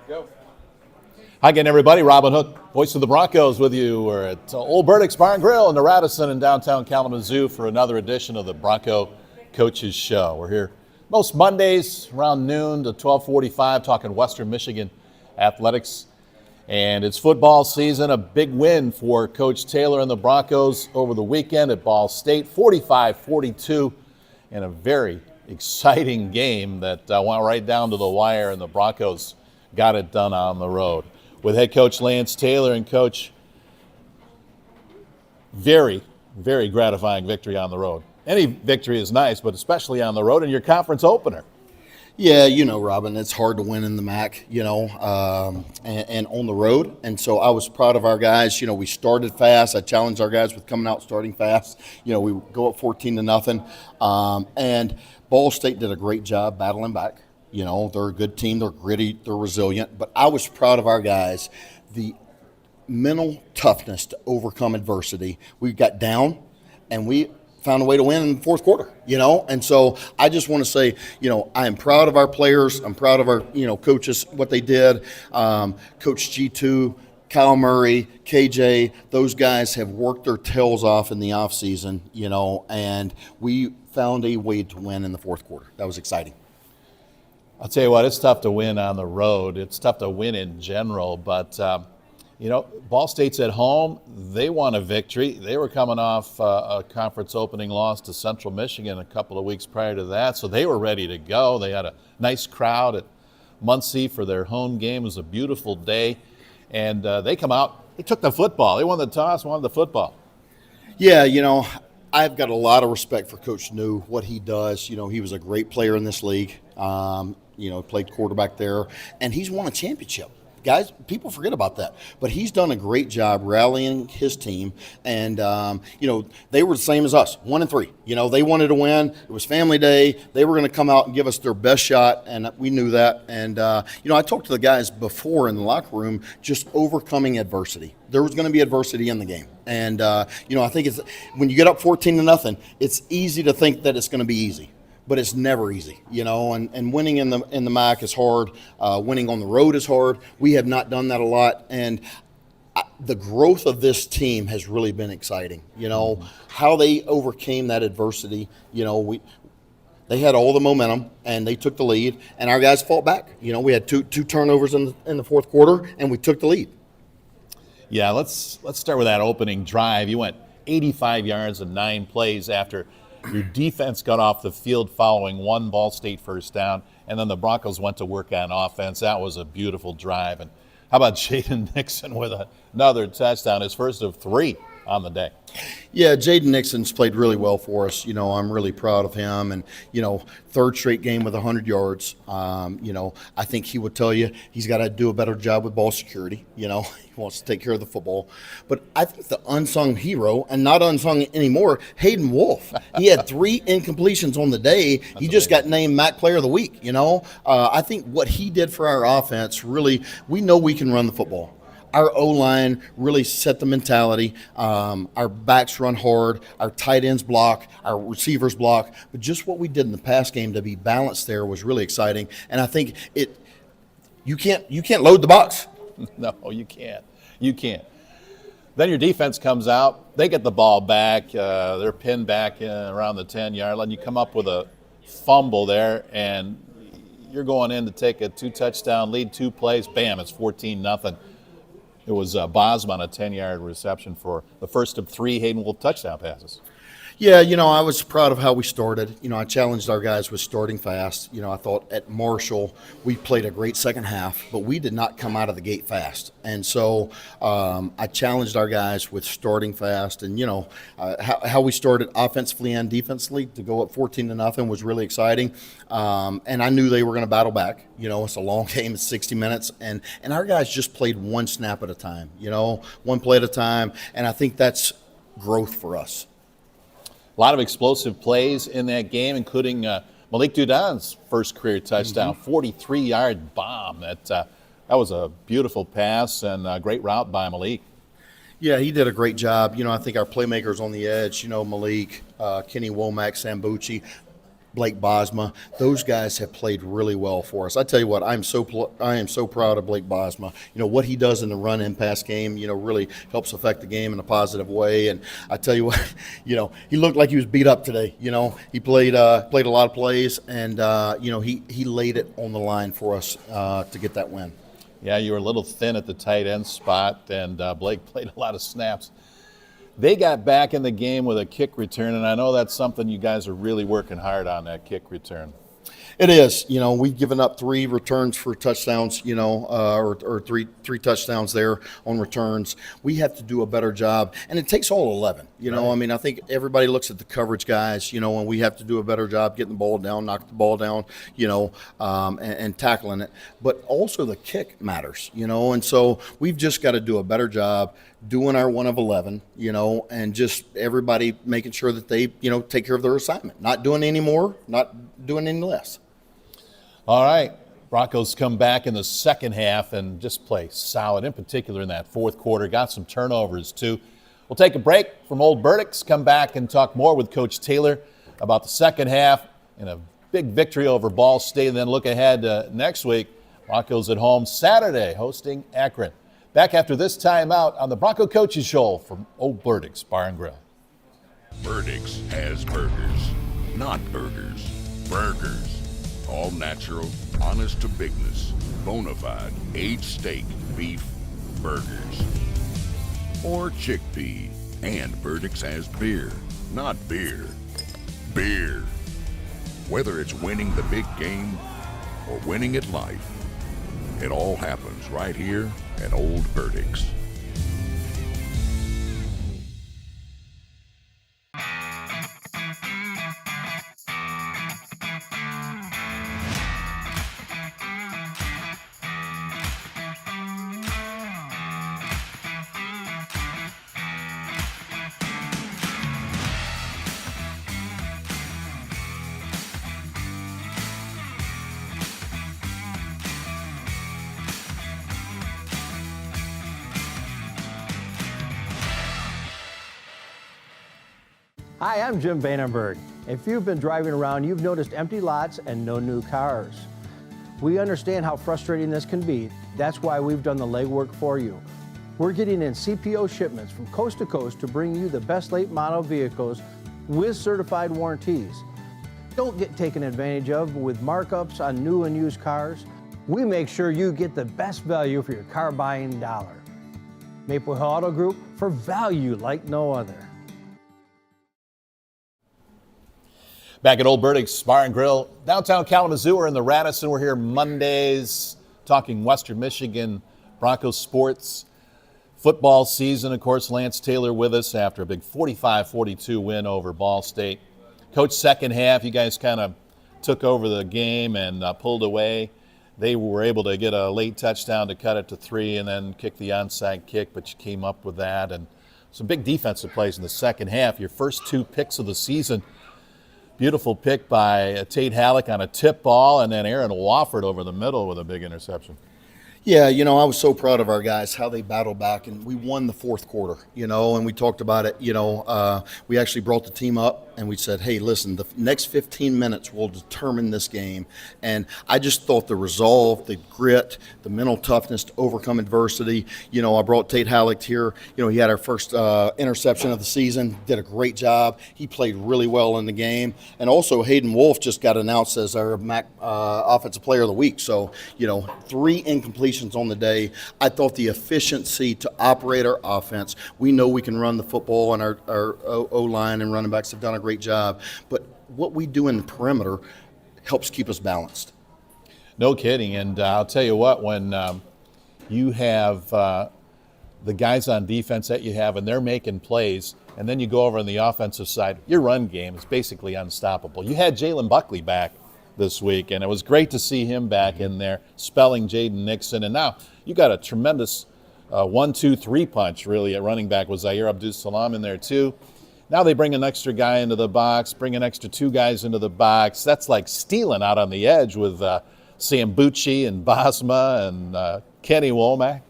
Hi again, everybody. Robin Hook, voice of the Broncos, with you. We're at Old Burdick's Bar and Grill in the Radisson in downtown Kalamazoo for another edition of the Bronco Coaches Show. We're here most Mondays around noon to 12:45 talking Western Michigan athletics. And it's football season, a big win for Coach Taylor and the Broncos over the weekend at Ball State, 45-42, and a very exciting game that went right down to the wire, and the Broncos got it done on the road. With head coach Lance Taylor and coach, very, very gratifying victory on the road. Any victory is nice, but especially on the road in your conference opener. Yeah, Robin, it's hard to win in the MAC, and on the road. And so I was proud of our guys. We started fast. I challenged our guys with coming out starting fast. We go up 14-0. And Ball State did a great job battling back. They're a good team. They're gritty. They're resilient. But I was proud of our guys. The mental toughness to overcome adversity. We got down, and we found a way to win in the fourth quarter, And so I just want to say, I am proud of our players. I'm proud of our, coaches, what they did. Coach G2, Kyle Murray, KJ, those guys have worked their tails off in the offseason, and we found a way to win in the fourth quarter. That was exciting. I'll tell you what, it's tough to win on the road. It's tough to win in general, but, Ball State's at home. They won a victory. They were coming off a conference opening loss to Central Michigan a couple of weeks prior to that, so they were ready to go. They had a nice crowd at Muncie for their home game. It was a beautiful day, and they come out. They took the football. They won the toss, won the football. Yeah, I've got a lot of respect for Coach New, what he does. He was a great player in this league. Played quarterback there, and he's won a championship. Guys, people forget about that. But he's done a great job rallying his team. And, they were the same as us, 1-3. They wanted to win. It was family day. They were going to come out and give us their best shot, and we knew that. And, I talked to the guys before in the locker room, just overcoming adversity. There was going to be adversity in the game. And, I think it's when you get up 14-0, it's easy to think that it's going to be easy. But it's never easy, and winning in the MAC is hard. Winning on the road is hard. We have not done that a lot, and the growth of this team has really been exciting. How they overcame that adversity. They had all the momentum, and they took the lead, and our guys fought back. We had two turnovers in the fourth quarter, and we took the lead. Yeah, let's start with that opening drive. You went 85 yards and 9 plays after your defense got off the field following one Ball State first down, and then the Broncos went to work on offense. That was a beautiful drive. And how about Jaden Nixon with another touchdown, his first of 3 on the day? Yeah, Jaden Nixon's played really well for us. I'm really proud of him. And, third straight game with 100 yards. I think he would tell you he's got to do a better job with ball security. He wants to take care of the football. But I think the unsung hero, and not unsung anymore, Hayden Wolf. He had 3 incompletions on the day. He just got named MAC Player of the Week. I think what he did for our offense, really, we know we can run the football. Our O-line really set the mentality. Our backs run hard. Our tight ends block. Our receivers block. But just what we did in the pass game to be balanced there was really exciting. And I think you can't load the box. No, you can't. You can't. Then your defense comes out. They get the ball back. They're pinned back around the 10-yard line. You come up with a fumble there, and you're going in to take a 2-touchdown lead, 2 plays. Bam, it's 14-0. It was Bosma on a 10-yard reception for the first of 3 Hayden Wolf touchdown passes. Yeah, I was proud of how we started. I challenged our guys with starting fast. I thought at Marshall we played a great second half, but we did not come out of the gate fast. And so I challenged our guys with starting fast. And, how we started offensively and defensively to go up 14-0 was really exciting. And I knew they were going to battle back. It's a long game. It's 60 minutes. And our guys just played one snap at a time, one play at a time. And I think that's growth for us. A lot of explosive plays in that game, including Malik Dudon's first career touchdown, 43-yard bomb. That was a beautiful pass and a great route by Malik. Yeah, he did a great job. I think our playmakers on the edge, Malik, Kenny Womack, Sambucci, Blake Bosma. Those guys have played really well for us. I tell you what, I am so proud of Blake Bosma. You know, what he does in the run and pass game, you know, really helps affect the game in a positive way. And I tell you what, you know, he looked like he was beat up today. You know, he played a lot of plays, and you know, he laid it on the line for us to get that win. Yeah, you were a little thin at the tight end spot, and Blake played a lot of snaps. They got back in the game with a kick return, and I know that's something you guys are really working hard on, that kick return. It is. You know, we've given up 3 returns for touchdowns, you know, or three touchdowns there on returns. We have to do a better job, and it takes all 11. You know, Right. I mean, I think everybody looks at the coverage guys, you know, and we have to do a better job getting the ball down, knock the ball down, you know, and tackling it. But also the kick matters, you know, and so we've just got to do a better job doing our 1 of 11, you know, and just everybody making sure that they, you know, take care of their assignment. Not doing any more, not doing any less. All right, Broncos come back in the second half and just play solid, in particular in that fourth quarter. Got some turnovers, too. We'll take a break from Old Burdicks, come back and talk more with Coach Taylor about the second half and a big victory over Ball State, and then look ahead next week. Broncos at home Saturday, hosting Akron. Back after this timeout on the Bronco Coaches Show from Old Burdicks Bar and Grill. Burdicks has burgers, not burgers, burgers. All natural, honest to bigness, bona fide, aged steak, beef, burgers. Or chickpea. And Burdicks has beer, not beer, beer. Whether it's winning the big game or winning at life, it all happens right here at Old Burdicks. Hi, I'm Jim Vandenberg. If you've been driving around, you've noticed empty lots and no new cars. We understand how frustrating this can be. That's why we've done the legwork for you. We're getting in CPO shipments from coast to coast to bring you the best late model vehicles with certified warranties. Don't get taken advantage of with markups on new and used cars. We make sure you get the best value for your car buying dollar. Maple Hill Auto Group, for value like no other. Back at Old Burdicks Bar and Grill, downtown Kalamazoo. We're in the Radisson. We're here Mondays talking Western Michigan Broncos sports. Football season, of course, Lance Taylor with us after a big 45-42 win over Ball State. Coach, second half, you guys kind of took over the game and pulled away. They were able to get a late touchdown to cut it to 3 and then kick the onside kick, but you came up with that. And some big defensive plays in the second half. Your first 2 picks of the season. Beautiful pick by Tate Halleck on a tip ball, and then Aaron Wofford over the middle with a big interception. Yeah, you know, I was so proud of our guys, how they battled back, and we won the fourth quarter, you know, and we talked about it, you know, we actually brought the team up and we said, hey, listen, the next 15 minutes will determine this game. And I just thought the resolve, the grit, the mental toughness to overcome adversity, you know, I brought Tate Halleck here, you know, he had our first interception of the season, did a great job. He played really well in the game. And also Hayden Wolf just got announced as our MAC Offensive Player of the Week. So, you know, 3 incompletions on the day. I thought the efficiency to operate our offense, we know we can run the football, and our O-line and running backs have done a great job. But what we do in the perimeter helps keep us balanced. No kidding. And I'll tell you what, when you have the guys on defense that you have and they're making plays, and then you go over on the offensive side, your run game is basically unstoppable. You had Jalen Buckley back this week, and it was great to see him back in there, spelling Jaden Nixon. And now you got a tremendous 1-2-3 punch, really, at running back with Zaire Abdus-Salam in there, too. Now they bring an extra guy into the box, bring an extra 2 guys into the box. That's like stealing out on the edge with Sambucci and Bosma and Kenny Womack.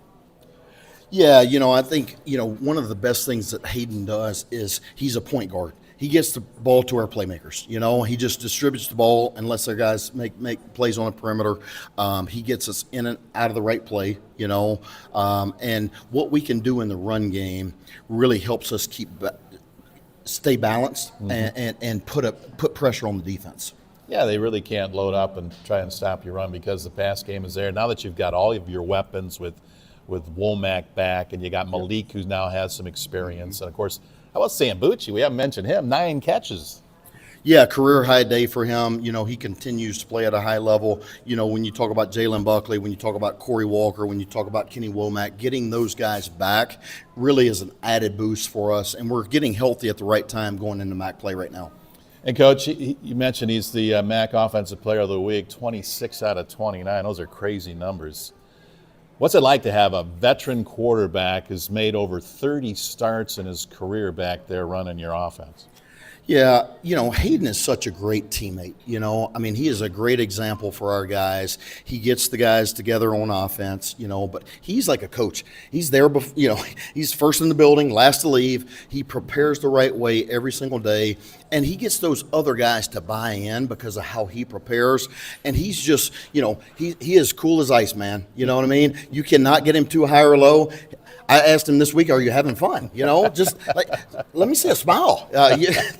Yeah, I think, one of the best things that Hayden does is he's a point guard. He gets the ball to our playmakers. He just distributes the ball and lets their guys make plays on the perimeter. He gets us in and out of the right play. And what we can do in the run game really helps us stay balanced and put pressure on the defense. Yeah, they really can't load up and try and stop your run because the pass game is there. Now that you've got all of your weapons with Womack back, and you got Malik, who now has some experience, and of course, how about Sambucci? We haven't mentioned him. 9 catches. Yeah, career high day for him. He continues to play at a high level. When you talk about Jalen Buckley, when you talk about Corey Walker, when you talk about Kenny Womack, getting those guys back really is an added boost for us, and we're getting healthy at the right time going into MAC play right now. And Coach, you mentioned he's the MAC Offensive Player of the Week, 26 out of 29. Those are crazy numbers. What's it like to have a veteran quarterback who's made over 30 starts in his career back there running your offense? Yeah, Hayden is such a great teammate. He is a great example for our guys. He gets the guys together on offense, but he's like a coach. He's there, he's first in the building, last to leave. He prepares the right way every single day, and he gets those other guys to buy in because of how he prepares. And he's just, he is cool as ice, man. You know what I mean? You cannot get him too high or low. I asked him this week, "Are you having fun?" Just like, let me see a smile.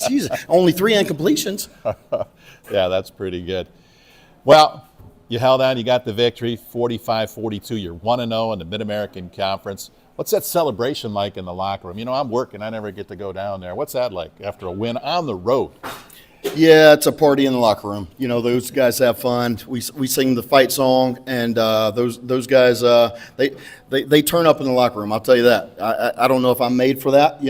Jesus, only 3 incompletions. Yeah, that's pretty good. Well, you held on. You got the victory, 45-42. You're 1-0 in the Mid-American Conference. What's that celebration like in the locker room? I'm working. I never get to go down there. What's that like after a win on the road? Yeah, it's a party in the locker room. Those guys have fun. We sing the fight song, and those guys they turn up in the locker room. I'll tell you that. I don't know if I'm made for that.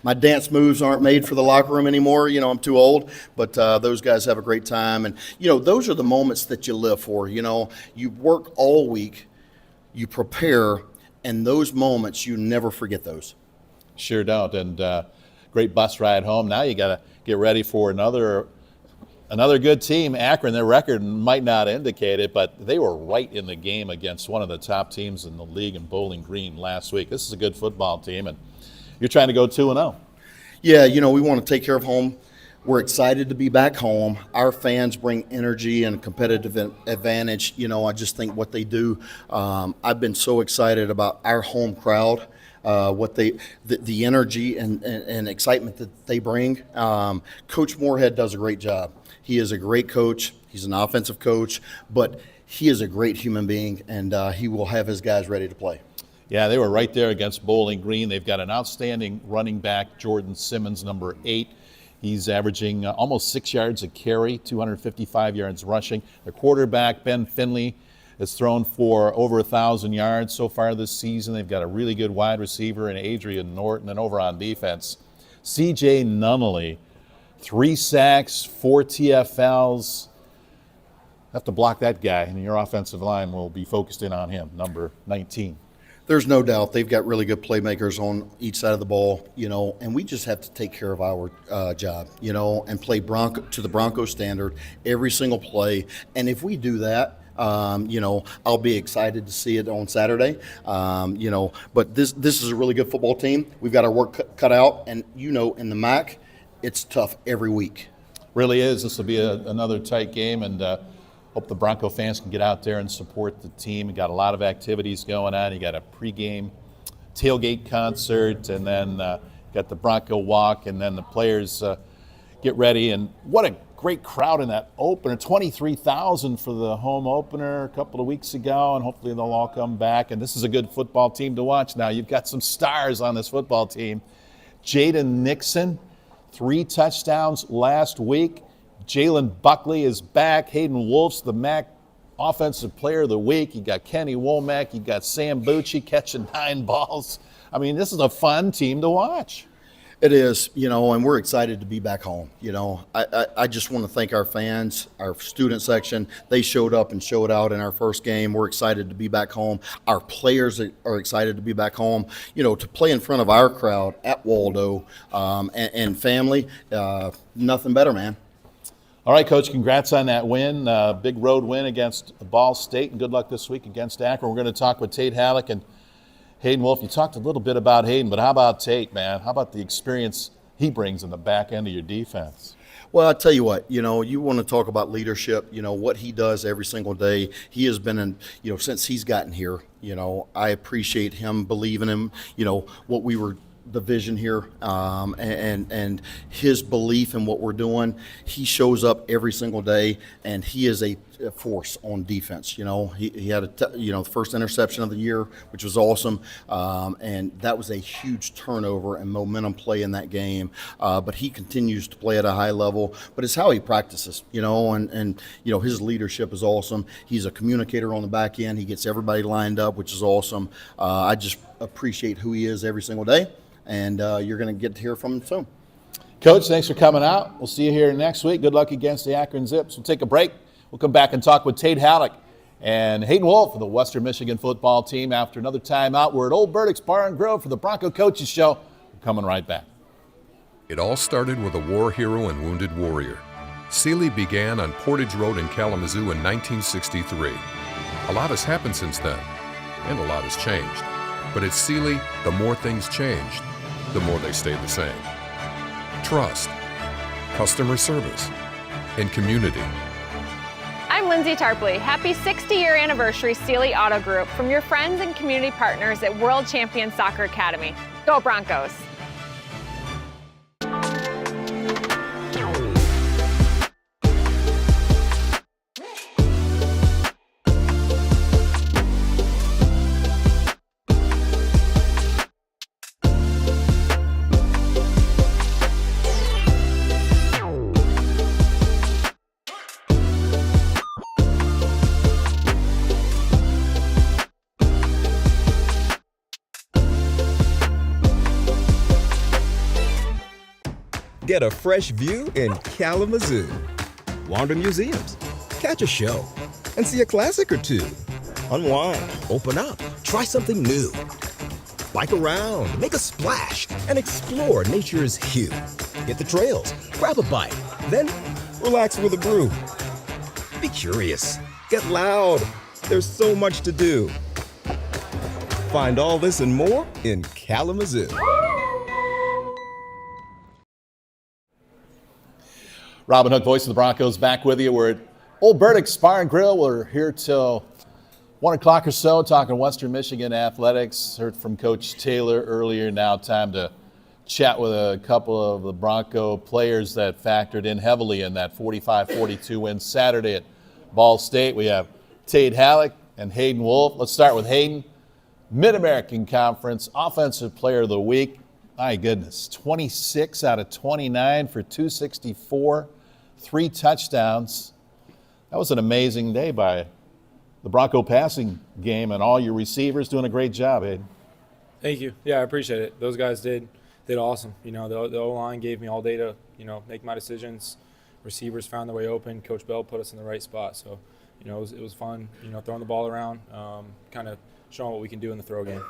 My dance moves aren't made for the locker room anymore. I'm too old. But those guys have a great time, and those are the moments that you live for. You work all week, you prepare, and those moments you never forget those. Sure don't. And great bus ride home. Now you got to get ready for another good team. Akron, their record might not indicate it, but they were right in the game against one of the top teams in the league in Bowling Green last week. This is a good football team, and you're trying to go 2-0. Yeah, we want to take care of home. We're excited to be back home. Our fans bring energy and competitive advantage. I just think what they do. I've been so excited about our home crowd. The energy and excitement that they bring. Coach Moorhead does a great job. He is a great coach. He's an offensive coach, but he is a great human being, and he will have his guys ready to play. Yeah, they were right there against Bowling Green. They've got an outstanding running back, Jordan Simmons, number 8. He's averaging almost 6 yards a carry, 255 yards rushing. Their quarterback, Ben Finley, has thrown for over 1,000 yards so far this season. They've got a really good wide receiver in Adrian Norton. And over on defense, C.J. Nunnally, 3 sacks, 4 TFLs. Have to block that guy, and your offensive line will be focused in on him, number 19. There's no doubt they've got really good playmakers on each side of the ball, and we just have to take care of our job, and play to the Bronco standard every single play. And if we do that, I'll be excited to see it on Saturday. But this is a really good football team. We've got our work cut out, and in the MAC, it's tough every week. Really is. This will be another tight game, and hope the Bronco fans can get out there and support the team. We got a lot of activities going on. You got a pregame tailgate concert, and then got the Bronco walk, and then the players get ready. And what a great crowd in that opener. 23,000 for the home opener a couple of weeks ago, and hopefully they'll all come back. And this is a good football team to watch now. You've got some stars on this football team. Jaden Nixon, 3 touchdowns last week. Jalen Buckley is back. Hayden Wolf's the MAC Offensive Player of the Week. You got Kenny Womack. You got Sambucci catching 9 balls. This is a fun team to watch. It is, and we're excited to be back home. I just want to thank our fans, our student section. They showed up and showed out in our first game. We're excited to be back home. Our players are excited to be back home. To play in front of our crowd at Waldo and family, nothing better, man. All right, Coach, congrats on that win. Big road win against Ball State, and good luck this week against Akron. We're going to talk with Tate Halleck and Hayden Wolf, you talked a little bit about Hayden, but how about Tate, man? How about the experience he brings in the back end of your defense? Well, I'll tell you what, you want to talk about leadership, what he does every single day. He has been since he's gotten here, I appreciate him believing him, what we were, the vision here, and his belief in what we're doing. He shows up every single day, and he is a force on defense. He had the first interception of the year, which was awesome, and that was a huge turnover and momentum play in that game. But he continues to play at a high level. But it's how he practices, and his leadership is awesome. He's a communicator on the back end. He gets everybody lined up, which is awesome. I just appreciate who he is every single day. And you're going to get to hear from him soon. Coach, thanks for coming out. We'll see you here next week. Good luck against the Akron Zips. We'll take a break. We'll come back and talk with Tate Halleck and Hayden Wolf of the Western Michigan football team after another timeout. We're at Old Burdick's Bar and Grill for the Bronco Coaches Show. We're coming right back. It all started with a war hero and wounded warrior. Seeley began on Portage Road in Kalamazoo in 1963. A lot has happened since then, and a lot has changed. But at Seeley, the more things changed, the more they stayed the same. Trust, customer service, and community. I'm Lindsay Tarpley. Happy 60-year anniversary, Seeley Auto Group, from your friends and community partners at World Champion Soccer Academy. Go Broncos! Get a fresh view in Kalamazoo. Wander museums, catch a show, and see a classic or two. Unwind, open up, try something new. Bike around, make a splash, and explore nature's hue. Hit the trails, grab a bite, then relax with a brew. Be curious, get loud. There's so much to do. Find all this and more in Kalamazoo. Robin Hook, voice of the Broncos, back with you. We're at Old Burdick's Bar and Grill. We're here till 1 o'clock or so talking Western Michigan athletics. Heard from Coach Taylor earlier. Now time to chat with a couple of the Bronco players that factored in heavily in that 45-42 win Saturday at Ball State. We have Tate Halleck and Hayden Wolf. Let's start with Hayden. Mid-American Conference Offensive Player of the Week. My goodness, 26 out of 29 for 264. 3 touchdowns. That was an amazing day by the Bronco passing game, and all your receivers doing a great job, Ed. Thank you. Yeah, I appreciate it. Those guys did awesome. The O-line gave me all day to, make my decisions. Receivers found their way open. Coach Bell put us in the right spot. So, it was fun, throwing the ball around, kind of showing what we can do in the throw game.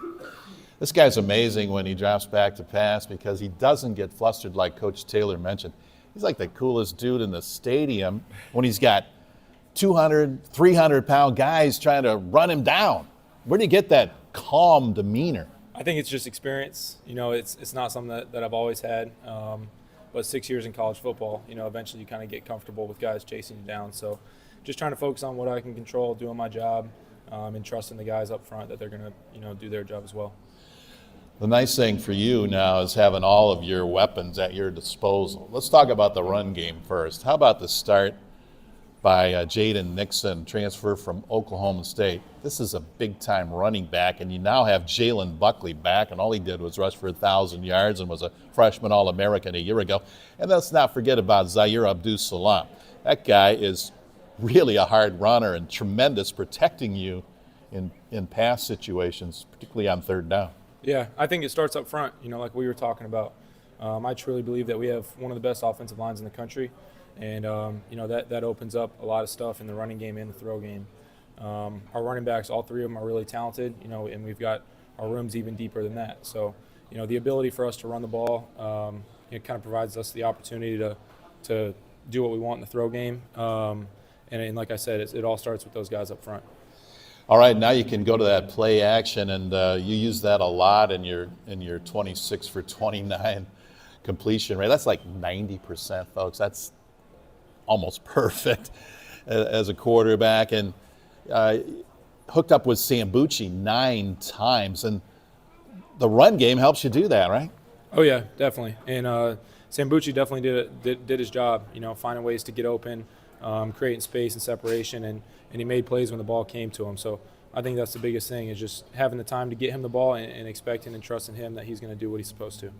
This guy's amazing when he drops back to pass because he doesn't get flustered like Coach Taylor mentioned. He's like the coolest dude in the stadium when he's got 200, 300-pound guys trying to run him down. Where do you get that calm demeanor? I think it's just experience. It's not something that I've always had. But 6 years in college football, eventually you kind of get comfortable with guys chasing you down. So just trying to focus on what I can control, doing my job, and trusting the guys up front that they're going to, do their job as well. The nice thing for you now is having all of your weapons at your disposal. Let's talk about the run game first. How about the start by Jaden Nixon, transfer from Oklahoma State? This is a big-time running back, and you now have Jalen Buckley back, and all he did was rush for 1,000 yards and was a freshman All-American a year ago. And let's not forget about Zaire Abdus-Salam. That guy is really a hard runner and tremendous protecting you in pass situations, particularly on third down. Yeah, I think it starts up front, like we were talking about. I truly believe that we have one of the best offensive lines in the country, and, that opens up a lot of stuff in the running game and the throw game. Our running backs, all 3 of them are really talented, and we've got our rooms even deeper than that. So, the ability for us to run the ball, it kind of provides us the opportunity to do what we want in the throw game. And like I said, it all starts with those guys up front. All right, now you can go to that play action, and you use that a lot in your 26 for 29 completion rate. That's like 90%, folks. That's almost perfect as a quarterback. And hooked up with Sambucci 9 times, and the run game helps you do that, right? Oh yeah, definitely. And Sambucci definitely did his job. Finding ways to get open, creating space and separation, and he made plays when the ball came to him. So I think that's the biggest thing, is just having the time to get him the ball and expecting and trusting him that he's going to do what he's supposed to.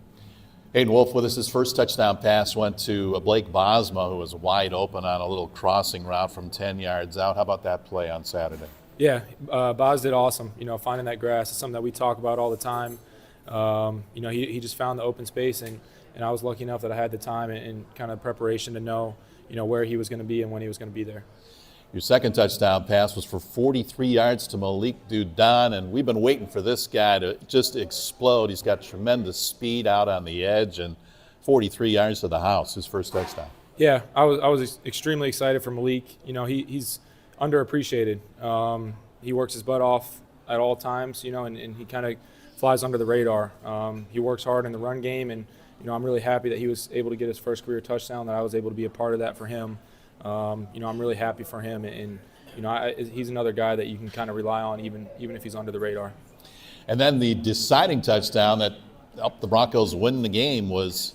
Hayden Wolf with us. His first touchdown pass went to Blake Bosma, who was wide open on a little crossing route from 10 yards out. How about that play on Saturday? Yeah, Boz did awesome. Finding that grass is something that we talk about all the time. He just found the open space, and I was lucky enough that I had the time and kind of preparation to know, where he was going to be and when he was going to be there. Your second touchdown pass was for 43 yards to Malik Dudon, and we've been waiting for this guy to just explode. He's got tremendous speed out on the edge, and 43 yards to the house, his first touchdown. Yeah, I was extremely excited for Malik. He's underappreciated. He works his butt off at all times, and he kind of flies under the radar. He works hard in the run game, and I'm really happy that he was able to get his first career touchdown, that I was able to be a part of that for him. I'm really happy for him, and he's another guy that you can kind of rely on even if he's under the radar. And then the deciding touchdown that helped the Broncos win the game was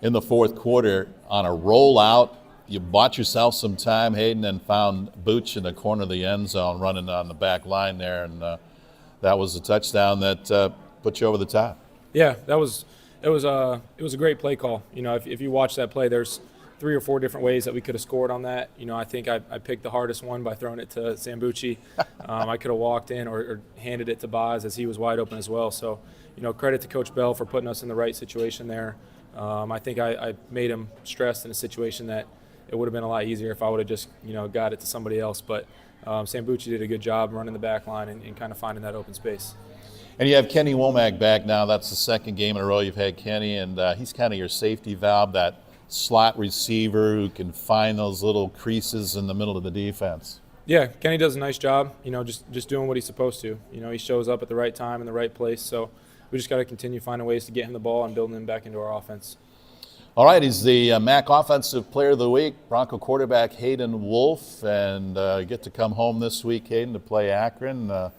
in the fourth quarter on a rollout. You bought yourself some time, Hayden, and found Booch in the corner of the end zone running on the back line there, and that was a touchdown that put you over the top. Yeah, it was a great play call. If you watch that play, there's 3 or 4 different ways that we could have scored on that. I think I picked the hardest one by throwing it to Sambucci. I could have walked in or handed it to Boz, as he was wide open as well. So, credit to Coach Bell for putting us in the right situation there. I think I made him stressed in a situation that it would have been a lot easier if I would have just, got it to somebody else. But Sambucci did a good job running the back line and kind of finding that open space. And you have Kenny Womack back now. That's the second game in a row you've had Kenny, and he's kind of your safety valve, that slot receiver who can find those little creases in the middle of the defense. Yeah, Kenny does a nice job, just doing what he's supposed to. He shows up at the right time in the right place. So we just got to continue finding ways to get him the ball and building him back into our offense. All right, he's the MAC Offensive Player of the Week, Bronco quarterback Hayden Wolf, and you get to come home this week, Hayden, to play Akron. I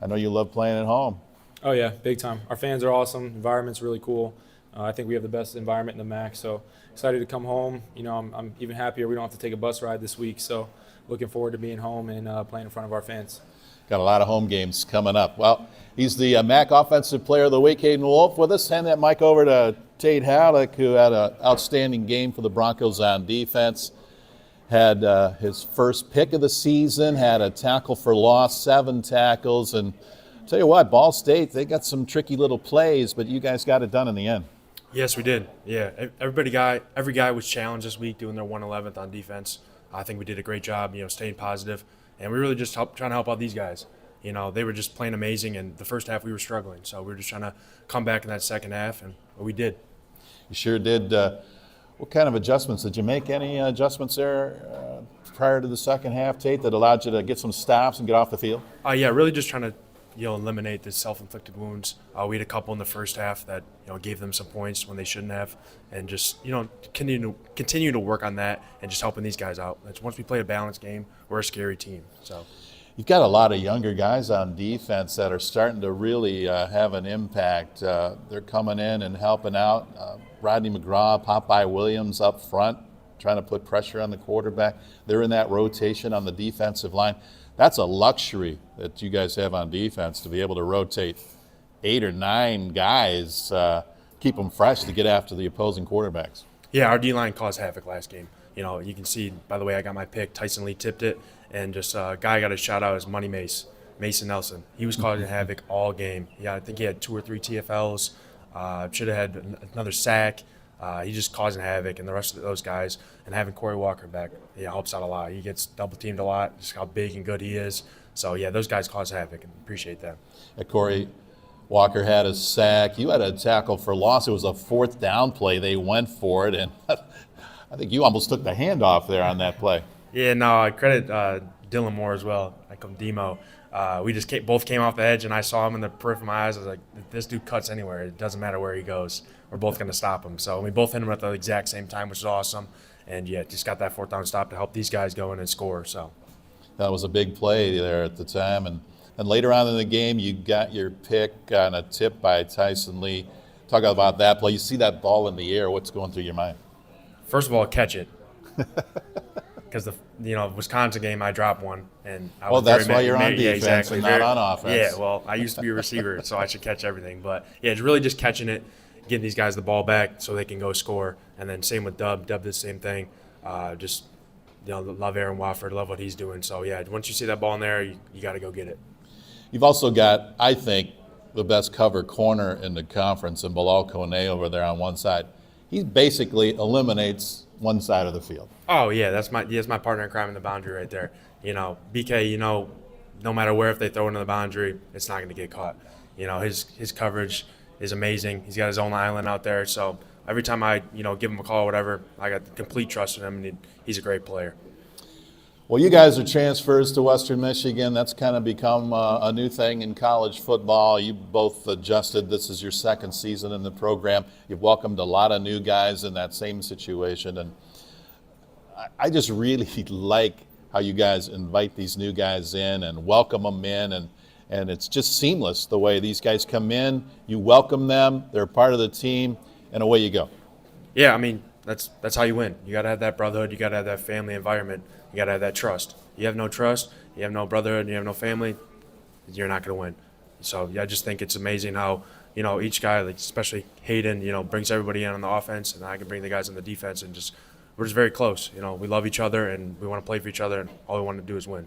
know you love playing at home. Oh, yeah, big time. Our fans are awesome. Environment's really cool. I think we have the best environment in the MAC, so excited to come home. I'm even happier we don't have to take a bus ride this week, so looking forward to being home and playing in front of our fans. Got a lot of home games coming up. Well, he's the MAC Offensive Player of the Week, Hayden Wolf, with us. Hand that mic over to Tate Halleck, who had an outstanding game for the Broncos on defense. Had his first pick of the season, had a tackle for loss, 7 tackles, and tell you what, Ball State, they got some tricky little plays, but you guys got it done in the end. Yes, we did. Yeah, every guy was challenged this week doing their 111th on defense. I think we did a great job, staying positive, and we really just trying to help out these guys. They were just playing amazing, and the first half we were struggling, so we were just trying to come back in that second half, and we did. You sure did. What kind of adjustments? Did you make any adjustments there prior to the second half, Tate, that allowed you to get some stops and get off the field? Yeah, really just trying to eliminate the self-inflicted wounds. We had a couple in the first half that gave them some points when they shouldn't have, and just continue to work on that and just helping these guys out. Once we play a balanced game, we're a scary team. So you've got a lot of younger guys on defense that are starting to really have an impact. They're coming in and helping out. Rodney McGraw, Popeye Williams up front, trying to put pressure on the quarterback. They're in that rotation on the defensive line. That's a luxury that you guys have on defense, to be able to rotate 8 or 9 guys, keep them fresh to get after the opposing quarterbacks. Yeah, our D-line caused havoc last game. You can see by the way I got my pick, Tyson Lee tipped it, and just a guy got a shout out as Money Mason Nelson. He was causing havoc all game. Yeah, I think he had 2 or 3 TFLs. Should have had another sack. He's just causing havoc, and the rest of those guys, and having Corey Walker back, helps out a lot. He gets double teamed a lot, just how big and good he is. So yeah, those guys cause havoc, and appreciate that. Corey Walker had a sack. You had a tackle for loss. It was a 4th down play. They went for it, and I think you almost took the handoff there on that play. Yeah, no, I credit Dylan Moore as well. I call him Demo. We just both came off the edge, and I saw him in the periphery of my eyes. I was like, this dude cuts anywhere. It doesn't matter where he goes. We're both going to stop him. So we both hit him at the exact same time, which is awesome. And, yeah, just got that 4th down stop to help these guys go in and score. So That was a big play there at the time. And later on in the game, you got your pick on a tip by Tyson Lee. Talk about that play. You see that ball in the air. What's going through your mind? first of all, catch it. Because the Wisconsin game, I dropped one, and I was that's very why you're on yeah, defense exactly. and not on offense. Yeah, well, I used to be a receiver, so I should catch everything. But yeah, it's really just catching it, getting these guys the ball back so they can go score, and then same with Dub. Dub did the same thing. Just love Aaron Wofford, love what he's doing. So yeah, once you see that ball in there, you got to go get it. You've also got, I think, the best cover corner in the conference in Bilal Kone over there on one side. He basically eliminates one side of the field. Oh yeah, that's my partner in crime in the boundary right there. BK, no matter where, if they throw it in the boundary, it's not going to get caught. His coverage is amazing. He's got his own island out there, so every time I give him a call or whatever, I got complete trust in him, and he's a great player. Well, you guys are transfers to Western Michigan. That's kind of become a new thing in college football. You both adjusted. This is your second season in the program. You've welcomed a lot of new guys in that same situation. And I just really like how you guys invite these new guys in and welcome them in. And it's just seamless the way these guys come in. You welcome them. They're part of the team. And away you go. Yeah, I mean, that's how you win. You got to have that brotherhood. You got to have that family environment. You got to have that trust. You have no trust, you have no brotherhood, you have no family, you're not going to win. So I just think it's amazing how, each guy, like especially Hayden, brings everybody in on the offense, and I can bring the guys on the defense, and we're just very close. We love each other, and we want to play for each other, and all we want to do is win.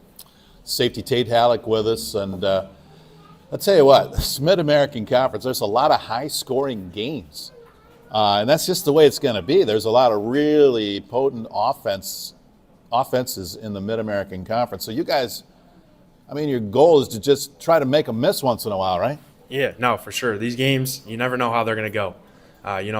Safety Tate Halleck with us, and I'll tell you what, this Mid-American Conference, there's a lot of high-scoring games, and that's just the way it's going to be. There's a lot of really potent offenses in the Mid-American Conference. So you guys, your goal is to just try to make them miss once in a while, right? Yeah, no, for sure. These games, you never know how they're going to go.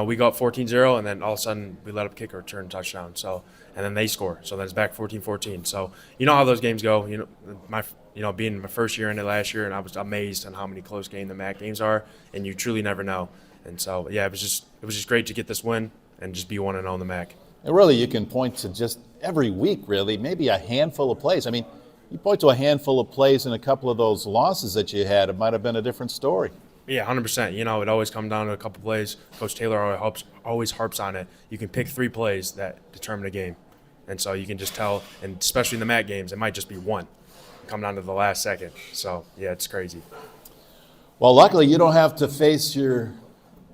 We go up 14-0, and then all of a sudden we let up kick or return touchdown. So, and then they score. So then it's back 14-14. So you know how those games go. Being my first year in it last year, and I was amazed on how many close game the MAC games are, and you truly never know. And so yeah, it was just great to get this win and just be 1-0 in the MAC. And really, you can point to just every week, really, maybe a handful of plays. You point to a handful of plays in a couple of those losses that you had, it might have been a different story. Yeah, 100%. It always comes down to a couple plays. Coach Taylor always harps on it. You can pick 3 plays that determine a game. And so you can just tell, and especially in the MAC games, it might just be one. Come down to the last second. So, yeah, it's crazy. Well, luckily, you don't have to face your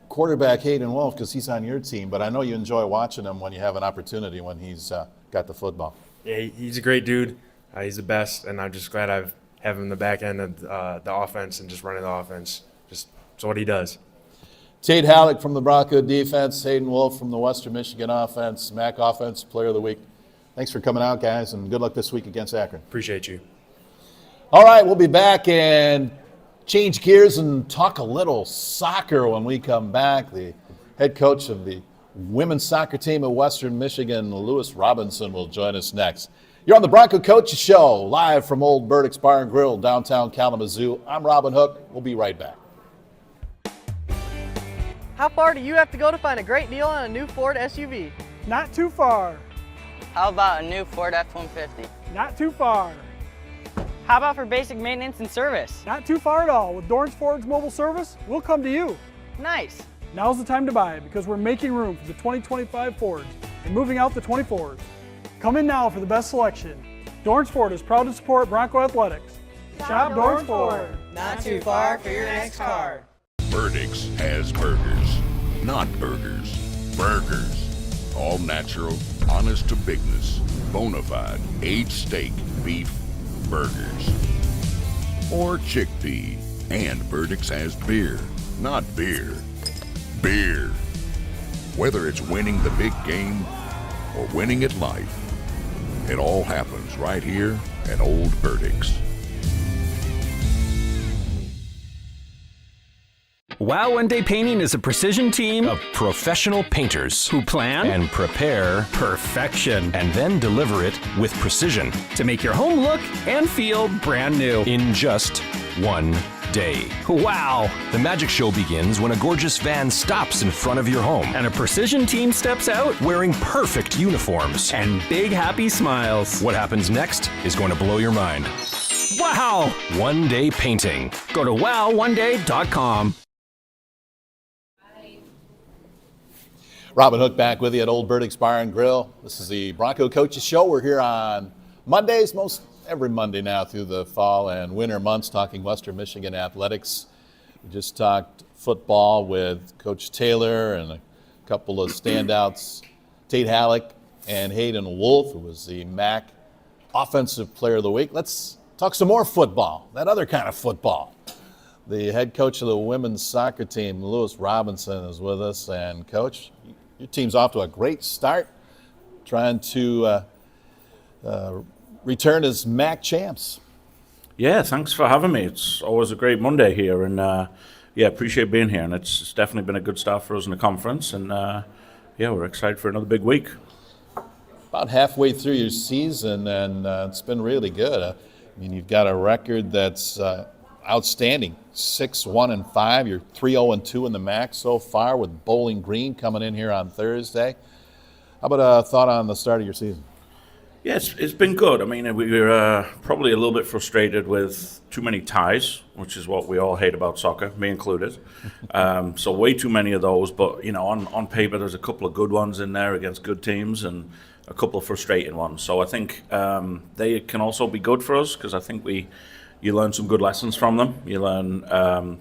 quarterback Hayden Wolf because he's on your team, but I know you enjoy watching him when you have an opportunity when he's got the football. Yeah, he's a great dude. He's the best, and I'm just glad I have him in the back end of the offense and just running the offense. Just it's what he does. Tate Halleck from the Bronco defense, Hayden Wolf from the Western Michigan offense, MAC offense player of the week. Thanks for coming out, guys, and good luck this week against Akron. Appreciate you. All right, we'll be back and change gears and talk a little soccer when we come back. The head coach of the women's soccer team at Western Michigan, Lewis Robinson, will join us next. You're on the Bronco Coaches Show, live from Old Burdick's Bar and Grill, downtown Kalamazoo. I'm Robin Hook. We'll be right back. How far do you have to go to find a great deal on a new Ford SUV? Not too far. How about a new Ford F-150? Not too far. How about for basic maintenance and service? Not too far at all. With Dorrance Ford's mobile service, we'll come to you. Nice. Now's the time to buy because we're making room for the 2025 Fords and moving out the 24s. Come in now for the best selection. Dorrance Ford is proud to support Bronco Athletics. Shop Dorrance Ford. Not too far for your next car. Burdick's has burgers, not burgers, burgers. All natural, honest to bigness, bona fide, aged steak, beef, burgers. Or chickpea. And Burdick's has beer, not beer, beer. Whether it's winning the big game or winning at life, it all happens right here at Old Burdick's. Wow One Day Painting is a precision team of professional painters who plan and prepare perfection and then deliver it with precision to make your home look and feel brand new in just one day. Wow! The magic show begins when a gorgeous van stops in front of your home and a precision team steps out wearing perfect uniforms and big happy smiles. What happens next is going to blow your mind. Wow! One Day Painting. Go to wowoneday.com. Robin Hook back with you at Old Burdick's Bar and Grill. This is the Bronco Coaches Show. We're here on Mondays, most every Monday now through the fall and winter months, talking Western Michigan athletics. We just talked football with Coach Taylor and a couple of standouts, Tate Halleck and Hayden Wolf, who was the MAC Offensive Player of the Week. Let's talk some more football, that other kind of football. The head coach of the women's soccer team, Lewis Robinson, is with us. And, Coach, your team's off to a great start, trying to return as MAC champs. Yeah, thanks for having me. It's always a great Monday here, and appreciate being here. And it's definitely been a good start for us in the conference, and we're excited for another big week. About halfway through your season, and it's been really good. I mean, you've got a record that's outstanding, 6-1-5. You're 3-0-2 in the MAC so far, with Bowling Green coming in here on Thursday. How about a thought on the start of your season? Yeah, it's been good. I mean, we were probably a little bit frustrated with too many ties, which is what we all hate about soccer, me included. So way too many of those. But, on paper, there's a couple of good ones in there against good teams and a couple of frustrating ones. So I think they can also be good for us, because I think you learn some good lessons from them. You learn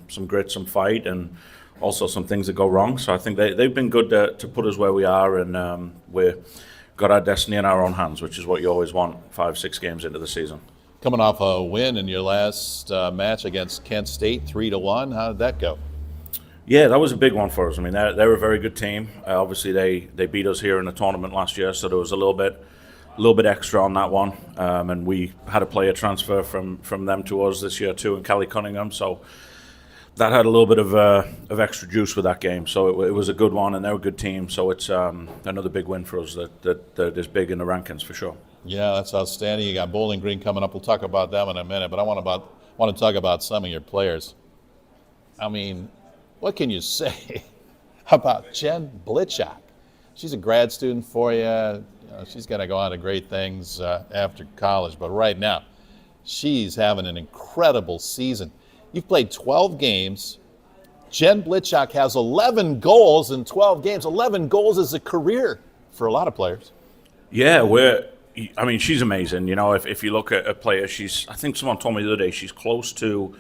some grit, some fight, and also some things that go wrong. So I think they've been good to put us where we are, and we're got our destiny in our own hands, which is what you always want 5-6 games into the season. Coming off a win in your last match against Kent State, 3-1. How did that go? Yeah, that was a big one for us. I mean, they're a very good team. Obviously, they beat us here in the tournament last year, so there was a little bit extra on that one. And we had a player transfer from them to us this year too, and Kelly Cunningham. So that had a little bit of extra juice with that game. So it was a good one, and they're a good team. So it's another big win for us that is big in the rankings for sure. Yeah, that's outstanding. You got Bowling Green coming up. We'll talk about them in a minute, but I want to talk about some of your players. I mean, what can you say about Jen Blitchak? She's a grad student for you. She's going to go on to great things after college, but right now she's having an incredible season. You've played 12 games. Jen Blitchak has 11 goals in 12 games. 11 goals is a career for a lot of players. Yeah, she's amazing. If you look at a player, I think someone told me the other day, she's close to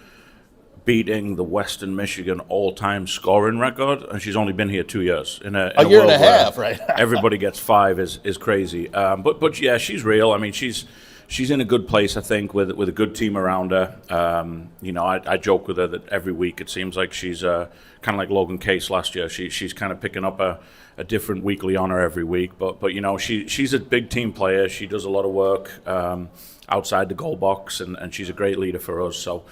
beating the Western Michigan all-time scoring record, and she's only been here 2 years. In a year and a half, right? Everybody gets 5 is crazy. But yeah, she's real. I mean, she's in a good place, I think, with a good team around her. I joke with her that every week it seems like she's kind of like Logan Case last year. She's kind of picking up a different weekly honor every week. But she's a big team player. She does a lot of work outside the goal box, and she's a great leader for us. So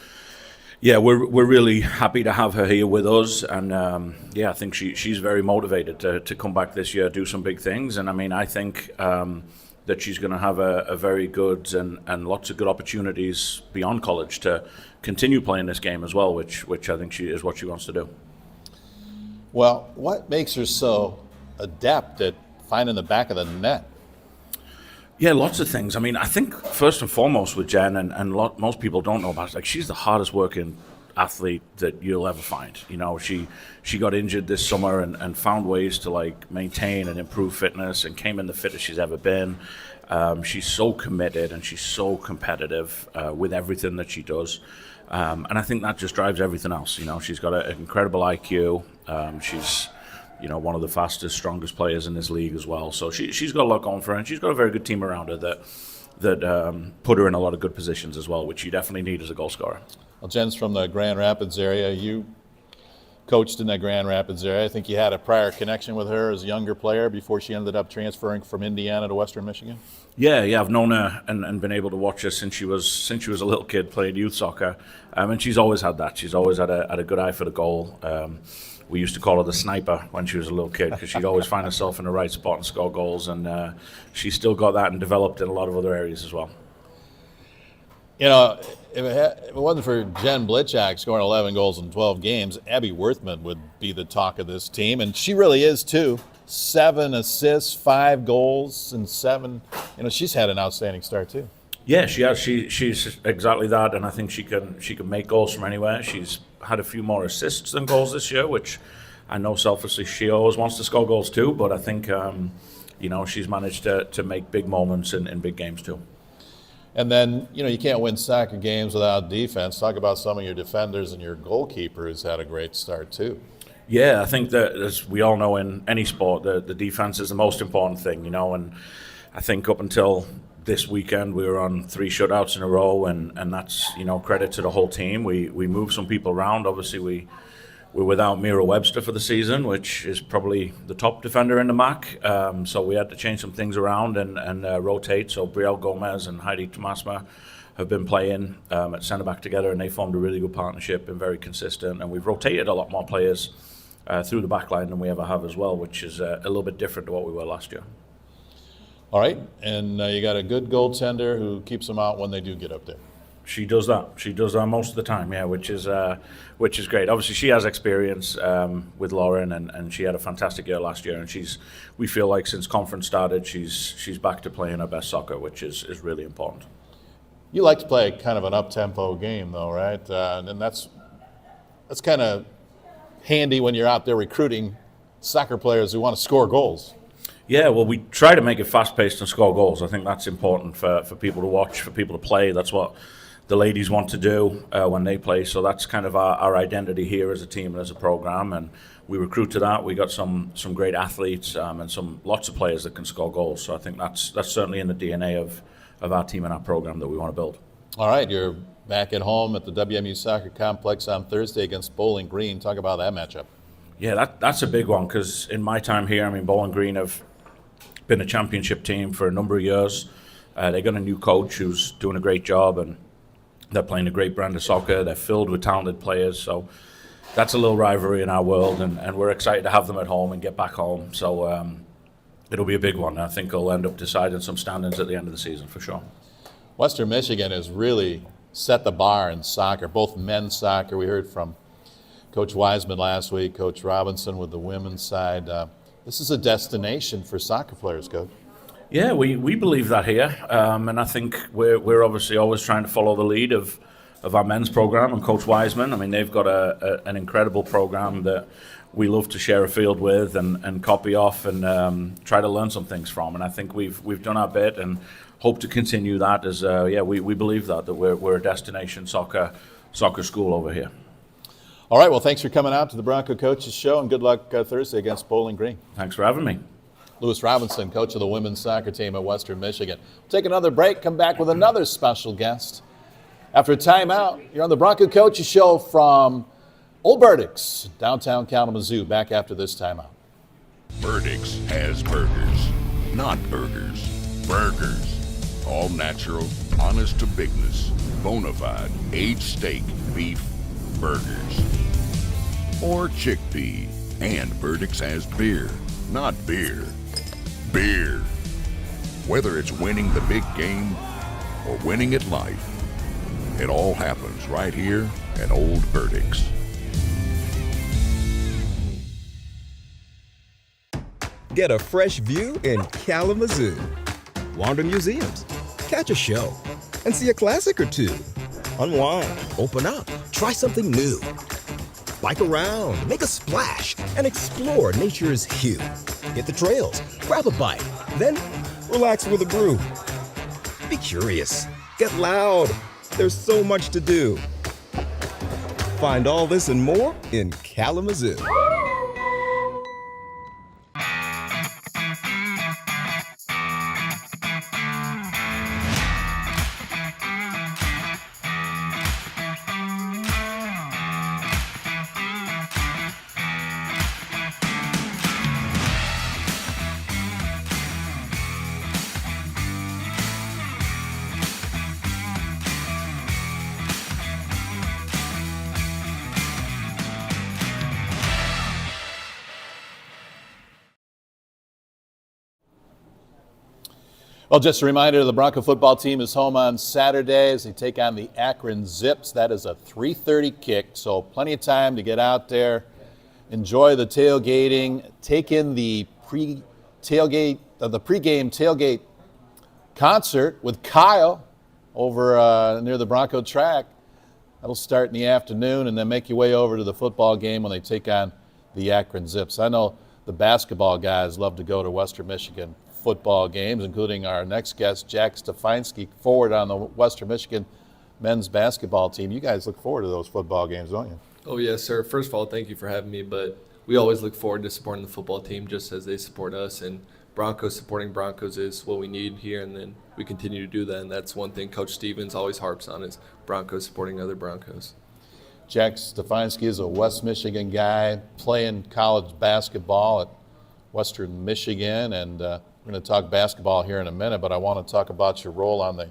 yeah, we're really happy to have her here with us, and I think she's very motivated to come back this year, do some big things. And I mean, I think that she's going to have a very good and lots of good opportunities beyond college to continue playing this game as well, which I think is what she wants to do. Well, what makes her so adept at finding the back of the net? Yeah, lots of things. I mean, I think first and foremost with Jen, and most people don't know about it, like, she's the hardest working athlete that you'll ever find. She got injured this summer and found ways to maintain and improve fitness, and came in the fittest she's ever been. She's so committed, and she's so competitive with everything that she does. And I think that just drives everything else. She's got an incredible IQ. She's one of the fastest, strongest players in this league as well. So she's got a lot going for her, and she's got a very good team around her that put her in a lot of good positions as well, which you definitely need as a goal scorer. Well, Jen's from the Grand Rapids area. You coached in that Grand Rapids area. I think you had a prior connection with her as a younger player before she ended up transferring from Indiana to Western Michigan. Yeah, I've known her and been able to watch her since she was a little kid playing youth soccer, and she's always had that. She's always had a good eye for the goal. We used to call her the sniper when she was a little kid because she'd always find herself in the right spot and score goals, and she's still got that and developed in a lot of other areas as well. You know, if it wasn't for Jen Blitchak scoring 11 goals in 12 games, Abby Worthman would be the talk of this team, and she really is too. 7 assists, 5 goals, and 7. You know, she's had an outstanding start too. Yeah, she has. She's exactly that, and I think she can make goals from anywhere. She's had a few more assists than goals this year, which I know selfishly she always wants to score goals too. But I think she's managed to make big moments in big games too. And then, you can't win soccer games without defense. Talk about some of your defenders, and your goalkeeper has had a great start too. Yeah, I think that, as we all know in any sport, the defense is the most important thing, and I think up until this weekend we were on 3 shutouts in a row, and that's, credit to the whole team. We moved some people around. Obviously, we're without Mira Webster for the season, which is probably the top defender in the MAC. So we had to change some things around and rotate. So Brielle Gomez and Heidi Tomasma have been playing at centre back together, and they formed a really good partnership and very consistent. And we've rotated a lot more players through the back line than we ever have as well, which is a little bit different to what we were last year. All right, and you got a good goaltender who keeps them out when they do get up there. She does that. She does that most of the time, yeah, which is great. Obviously, she has experience with Lauren, and she had a fantastic year last year. And we feel like since conference started, she's back to playing her best soccer, which is really important. You like to play kind of an up-tempo game, though, right? And that's kind of handy when you're out there recruiting soccer players who want to score goals. Yeah, well, we try to make it fast-paced and score goals. I think that's important for people to watch, for people to play. That's what the ladies want to do when they play. So that's kind of our identity here as a team and as a program. And we recruit to that. We got some great athletes and lots of players that can score goals. So I think that's certainly in the DNA of our team and our program that we want to build. All right, you're back at home at the WMU Soccer Complex on Thursday against Bowling Green. Talk about that matchup. Yeah, that's a big one because in my time here, Bowling Green have been a championship team for a number of years. They got a new coach who's doing a great job, and they're playing a great brand of soccer. They're filled with talented players, so that's a little rivalry in our world, and we're excited to have them at home and get back home. So it'll be a big one. I think it'll end up deciding some standings at the end of the season for sure. Western Michigan has really set the bar in soccer, both men's soccer. We heard from Coach Wiseman last week, Coach Robinson with the women's side. This is a destination for soccer players, Coach. Yeah, we believe that here, and I think we're obviously always trying to follow the lead of our men's program and Coach Wiseman. They've got an incredible program that we love to share a field with and copy off and try to learn some things from. And I think we've done our bit and hope to continue that. As we believe that we're a destination soccer school over here. All right, well, thanks for coming out to the Bronco Coaches Show, and good luck Thursday against Bowling Green. Thanks for having me. Lewis Robinson, coach of the women's soccer team at Western Michigan. We'll take another break, come back with another special guest. After a timeout, you're on the Bronco Coaches Show from Old Burdick's, downtown Kalamazoo, back after this timeout. Burdick's has burgers, not burgers, burgers. All natural, honest to bigness, bona fide, aged steak, beef, burgers. Or chickpea. And Burdick's has beer, not beer. Beer. Whether it's winning the big game or winning at life, it all happens right here at Old Burdick's. Get a fresh view in Kalamazoo. Wander museums, catch a show, and see a classic or two. Unwind, open up, try something new. Bike around, make a splash, and explore nature's hue. Hit the trails, grab a bite, then relax with a brew. Be curious, get loud. There's so much to do. Find all this and more in Kalamazoo. Well, just a reminder, the Bronco football team is home on Saturday as they take on the Akron Zips. That is a 3:30 kick, so plenty of time to get out there, enjoy the tailgating, take in the pregame tailgate concert with Kyle over near the Bronco track. That'll start in the afternoon, and then make your way over to the football game when they take on the Akron Zips. I know the basketball guys love to go to Western Michigan football games, including our next guest, Jack Stefanski, forward on the Western Michigan men's basketball team. You guys look forward to those football games, don't you? Oh, yes, sir. First of all, thank you for having me, but we always look forward to supporting the football team just as they support us, and Broncos supporting Broncos is what we need here, and then we continue to do that, and that's one thing Coach Stevens always harps on is Broncos supporting other Broncos. Jack Stefanski is a West Michigan guy playing college basketball at Western Michigan, and we're going to talk basketball here in a minute, but I want to talk about your role on the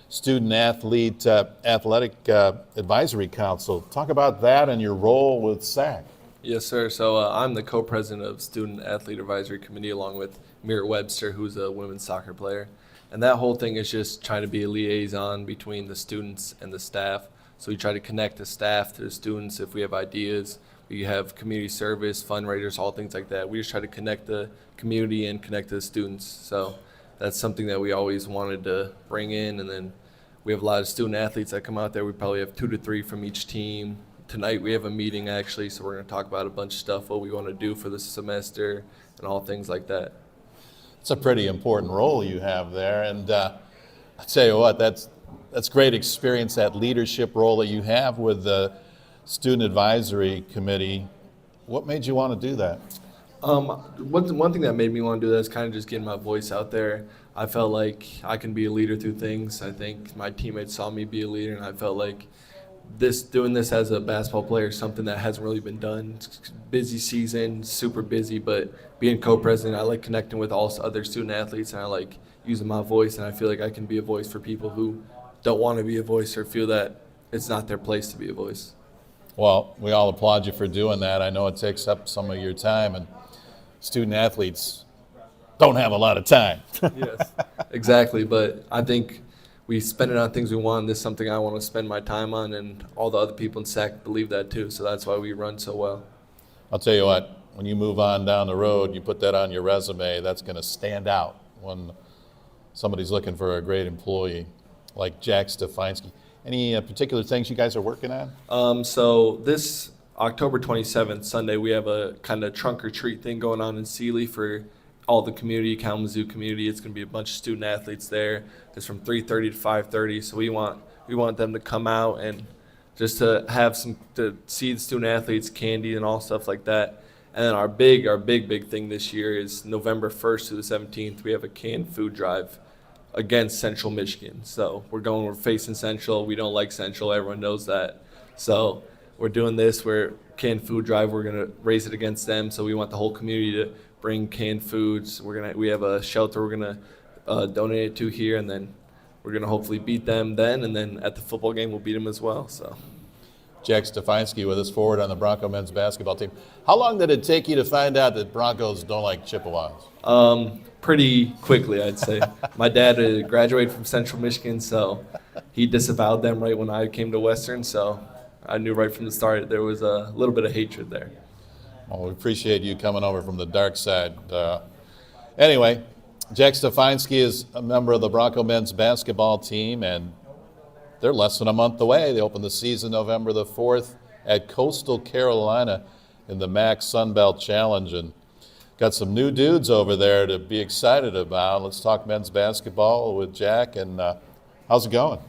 Student Athlete Athletic Advisory Council. Talk about that and your role with SAC. Yes, sir. So I'm the co-president of Student Athlete Advisory Committee along with Merritt Webster, who's a women's soccer player. And that whole thing is just trying to be a liaison between the students and the staff. So we try to connect the staff to the students if we have ideas. We have community service, fundraisers, all things like that. We just try to connect the community and connect to the students. So that's something that we always wanted to bring in. And then we have a lot of student athletes that come out there. We probably have 2 to 3 from each team. Tonight we have a meeting actually, so we're going to talk about a bunch of stuff, what we want to do for the semester and all things like that. It's a pretty important role you have there. And I'll tell you what, that's great experience, that leadership role that you have with the Student Advisory Committee. What made you want to do that? One thing that made me want to do that is kind of just getting my voice out there. I felt like I can be a leader through things. I think my teammates saw me be a leader, and I felt like doing this as a basketball player is something that hasn't really been done. It's busy season, super busy, but being co-president, I like connecting with all other student athletes, and I like using my voice, and I feel like I can be a voice for people who don't want to be a voice or feel that it's not their place to be a voice. Well, we all applaud you for doing that. I know it takes up some of your time, and student athletes don't have a lot of time. Yes, exactly. But I think we spend it on things we want. This is something I want to spend my time on, and all the other people in SAC believe that too. So that's why we run so well. I'll tell you what, when you move on down the road, you put that on your resume, that's going to stand out when somebody's looking for a great employee like Jack Stefanski. Any particular things you guys are working on? So this October 27th, Sunday, we have a kind of trunk or treat thing going on in Sealy for all the community, Kalamazoo community. It's going to be a bunch of student athletes there. It's from 3:30 to 5:30. So we want them to come out and just to see the student athletes, candy and all stuff like that. And then our big thing this year is November 1st to the 17th. We have a canned food drive against Central Michigan. So we're facing Central. We don't like Central. Everyone knows that. So we're doing this. We're canned food drive. We're going to raise it against them. So we want the whole community to bring canned foods. We have a shelter we're going to donate it to here, and then we're going to hopefully beat them then, and then at the football game we'll beat them as well. So Jack Stefanski with us forward on the Bronco men's basketball team. How long did it take you to find out that Broncos don't like Chippewas? Pretty quickly, I'd say. My dad graduated from Central Michigan, so he disavowed them right when I came to Western, so I knew right from the start there was a little bit of hatred there. Well, we appreciate you coming over from the dark side. Anyway, Jack Stefanski is a member of the Bronco men's basketball team, and they're less than a month away. They open the season November the 4th at Coastal Carolina in the MAC Sun Belt Challenge, and got some new dudes over there to be excited about. Let's talk men's basketball with Jack, and how's it going?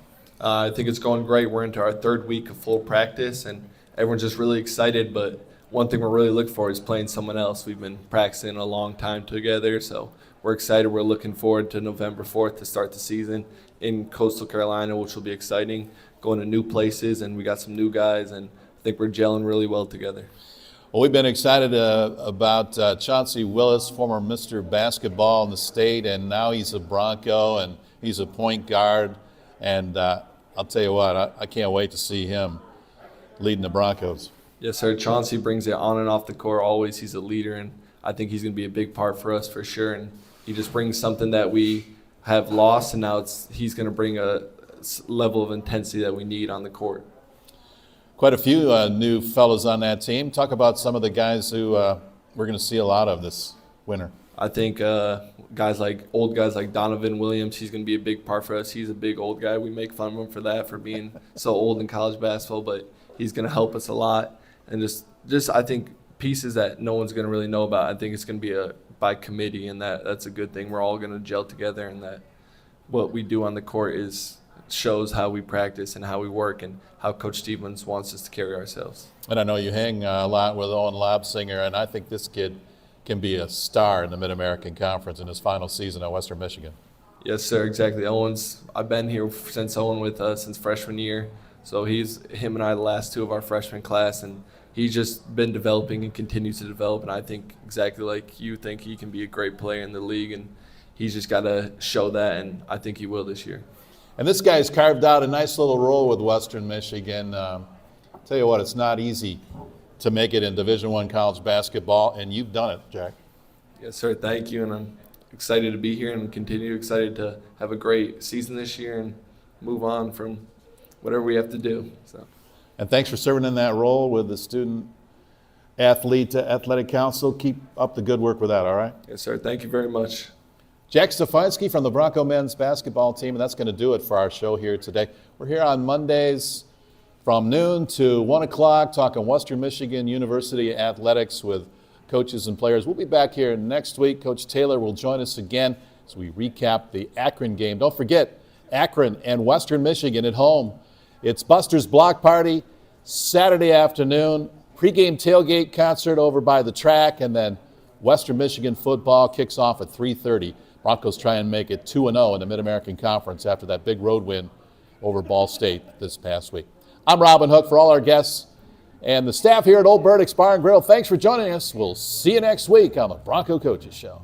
I think it's going great. We're into our 3rd week of full practice, and everyone's just really excited, but one thing we're really looking for is playing someone else. We've been practicing a long time together, so we're excited. We're looking forward to November 4th to start the season in Coastal Carolina, which will be exciting, going to new places, and we got some new guys, and I think we're gelling really well together. Well, we've been excited about Chauncey Willis, former Mr. Basketball in the state, and now he's a Bronco, and he's a point guard. And I'll tell you what, I can't wait to see him leading the Broncos. Yes, sir. Chauncey brings it on and off the court always. He's a leader, and I think he's going to be a big part for us for sure. And he just brings something that we have lost, and now he's going to bring a level of intensity that we need on the court. Quite a few new fellas on that team. Talk about some of the guys who we're going to see a lot of this winter. I think old guys like Donovan Williams, he's going to be a big part for us. He's a big old guy. We make fun of him for that, for being so old in college basketball, but he's going to help us a lot. And just I think pieces that no one's going to really know about. I think it's going to be by committee, and that's a good thing. We're all going to gel together, and that what we do on the court shows how we practice and how we work and how Coach Stevens wants us to carry ourselves. And I know you hang a lot with Owen Labsinger, and I think this kid can be a star in the Mid-American Conference in his final season at Western Michigan. Yes, sir, exactly. I've been here since Owen with us since freshman year. So him and I the last two of our freshman class, and he's just been developing and continues to develop. And I think exactly like you think he can be a great player in the league, and he's just got to show that, and I think he will this year. And this guy's carved out a nice little role with Western Michigan. Tell you what, it's not easy to make it in Division I college basketball, and you've done it, Jack. Yes, sir. Thank you, and I'm excited to be here and excited to have a great season this year and move on from whatever we have to do. So. And thanks for serving in that role with the Student Athlete Athletic Council. Keep up the good work with that, all right? Yes, sir. Thank you very much. Jack Stefanski from the Bronco men's basketball team, and that's going to do it for our show here today. We're here on Mondays from noon to 1 o'clock talking Western Michigan University athletics with coaches and players. We'll be back here next week. Coach Taylor will join us again as we recap the Akron game. Don't forget, Akron and Western Michigan at home. It's Buster's Block Party Saturday afternoon, pregame tailgate concert over by the track, and then Western Michigan football kicks off at 3:30. Broncos try and make it 2-0 in the Mid-American Conference after that big road win over Ball State this past week. I'm Robin Hook. For all our guests and the staff here at Old Burdick's Bar and Grill, thanks for joining us. We'll see you next week on the Bronco Coaches Show.